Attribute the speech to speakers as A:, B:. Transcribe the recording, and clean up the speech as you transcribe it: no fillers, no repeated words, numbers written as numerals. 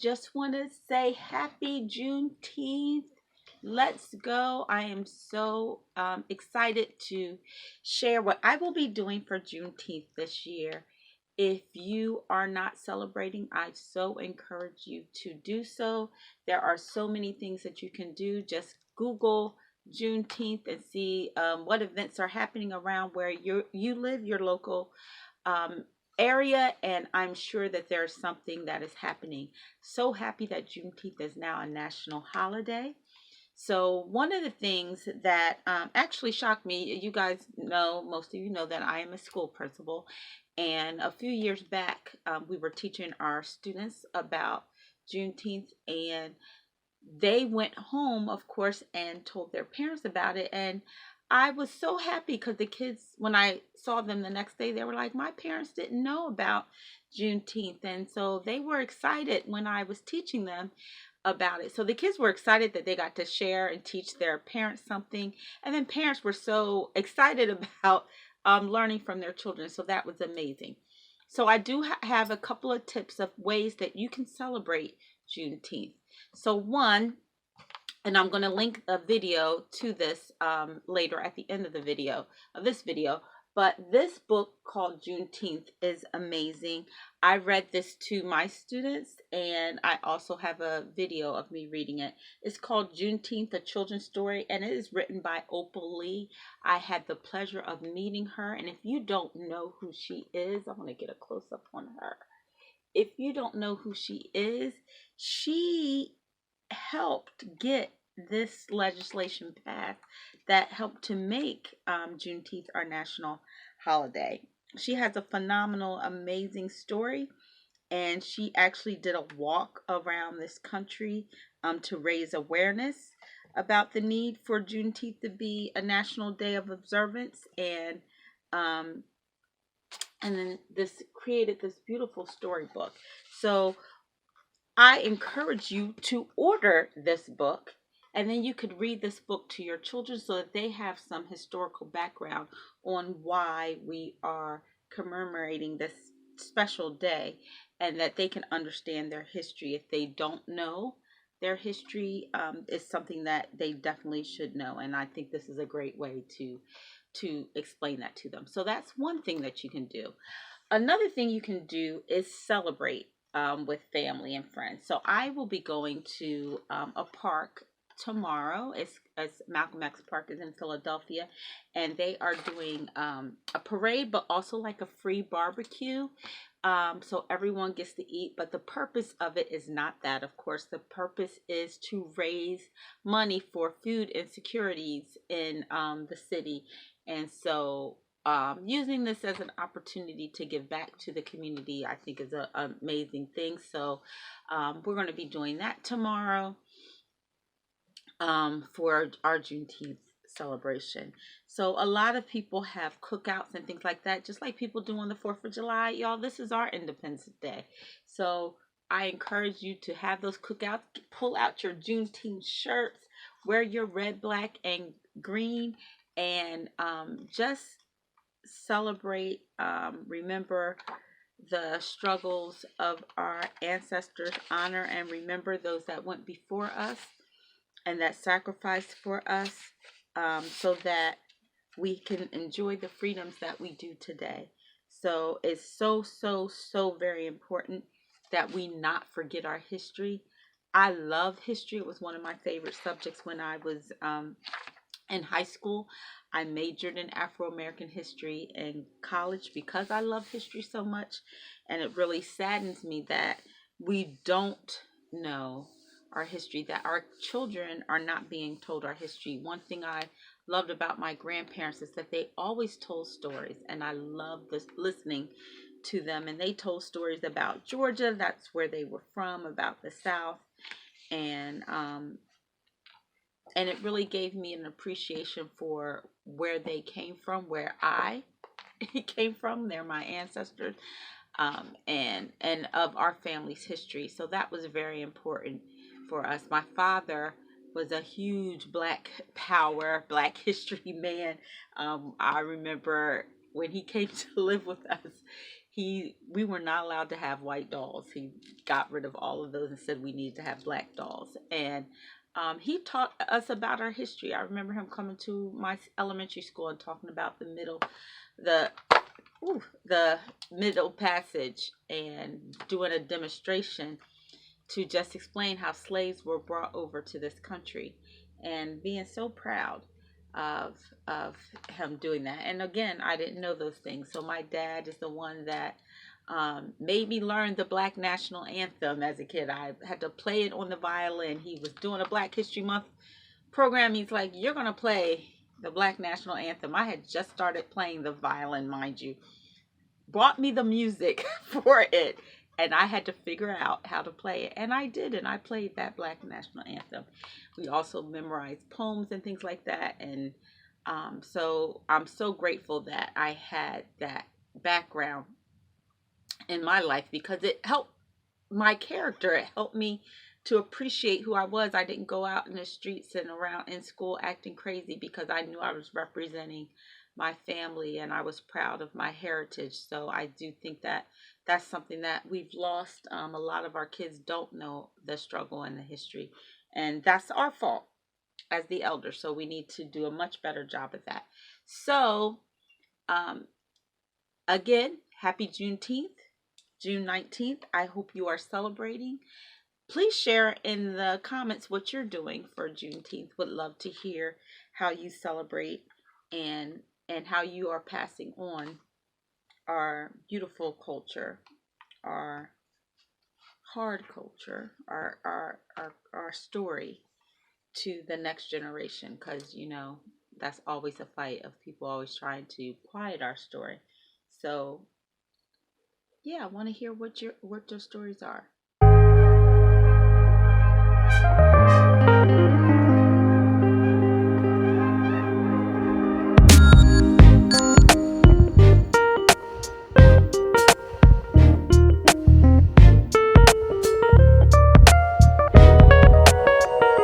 A: just want to say happy Juneteenth. Let's go. I am so excited to share what I will be doing for Juneteenth this year. If you are not celebrating, I so encourage you to do so. There are so many things that you can do. Just Google Juneteenth and see what events are happening around where you live, your local um, area, and I'm sure that there's something that is happening. So happy that Juneteenth is now a national holiday. So one of the things that actually shocked me, you guys know, most of you know that I am a school principal, and a few years back, we were teaching our students about Juneteenth, and they went home, of course, and told their parents about it. And I was so happy because the kids, when I saw them the next day, they were like, my parents didn't know about Juneteenth. And so they were excited when I was teaching them about it. So the kids were excited that they got to share and teach their parents something. And then parents were so excited about learning from their children. So that was amazing. So I do have a couple of tips of ways that you can celebrate Juneteenth. So one, and I'm going to link a video to this later at the end of this video, but this book called Juneteenth is amazing. I read this to my students, and I also have a video of me reading it. It's called Juneteenth, a children's story, and it is written by Opal Lee. I had the pleasure of meeting her, and if you don't know who she is, I want to get a close-up on her. If you don't know who she is, she helped get this legislation passed that helped to make Juneteenth our national holiday. She has a phenomenal, amazing story, and she actually did a walk around this country to raise awareness about the need for Juneteenth to be a national day of observance, um, and then this created this beautiful storybook. So I encourage you to order this book, and then you could read this book to your children so that they have some historical background on why we are commemorating this special day, and that they can understand their history. If they don't know their history, is something that they definitely should know, and I think this is a great way to explain that to them. So that's one thing that you can do. Another thing you can do is celebrate with family and friends. So I will be going to a park tomorrow. It's Malcolm X Park is in Philadelphia, and they are doing a parade, but also like a free barbecue. So everyone gets to eat, but the purpose of it is not that. Of course, the purpose is to raise money for food insecurities in the city, and so using this as an opportunity to give back to the community, I think is an amazing thing. So we're going to be doing that tomorrow for our Juneteenth celebration. So a lot of people have cookouts and things like that, just like people do on the 4th of July. Y'all, this is our Independence Day. So I encourage you to have those cookouts, pull out your Juneteenth shirts, wear your red, black, and green, and just celebrate, remember the struggles of our ancestors, honor and remember those that went before us and that sacrificed for us, so that we can enjoy the freedoms that we do today. So it's so very important that we not forget our history. I love history. It was one of my favorite subjects when I was in high school. I majored in Afro-American history in college because I love history so much, and it really saddens me that we don't know our history, that our children are not being told our history. One thing I loved about my grandparents is that they always told stories, and I love this listening to them. And they told stories about Georgia, that's where they were from, about the South, and it really gave me an appreciation for where they came from, where I came from. They're my ancestors, and of our family's history. So that was very important for us. My father was a huge Black Power, Black history man. I remember when he came to live with us, we were not allowed to have white dolls. He got rid of all of those and said we needed to have black dolls. And he taught us about our history. I remember him coming to my elementary school and talking about the the middle passage and doing a demonstration to just explain how slaves were brought over to this country, and being so proud of of him doing that. And again, I didn't know those things. So my dad is the one that made me learn the Black National Anthem as a kid. I had to play it on the violin. He was doing a Black History Month program. He's like, "You're gonna play the Black National Anthem." I had just started playing the violin, mind you. Brought me the music for it, and I had to figure out how to play it, and I did, and I played that Black National Anthem. We also memorized poems and things like that, and so I'm so grateful that I had that background in my life, because it helped my character. It helped me to appreciate who I was. I didn't go out in the streets and around in school acting crazy, because I knew I was representing my family and I was proud of my heritage. So I do think that that's something that we've lost. A lot of our kids don't know the struggle and the history, and that's our fault as the elders. So we need to do a much better job of that. So again, happy Juneteenth, June 19th. I hope you are celebrating. Please share in the comments what you're doing for Juneteenth. Would love to hear how you celebrate and how you are passing on our beautiful culture, our hard culture, our story to the next generation, because that's always a fight of people always trying to quiet our story. So yeah, I want to hear what your stories are.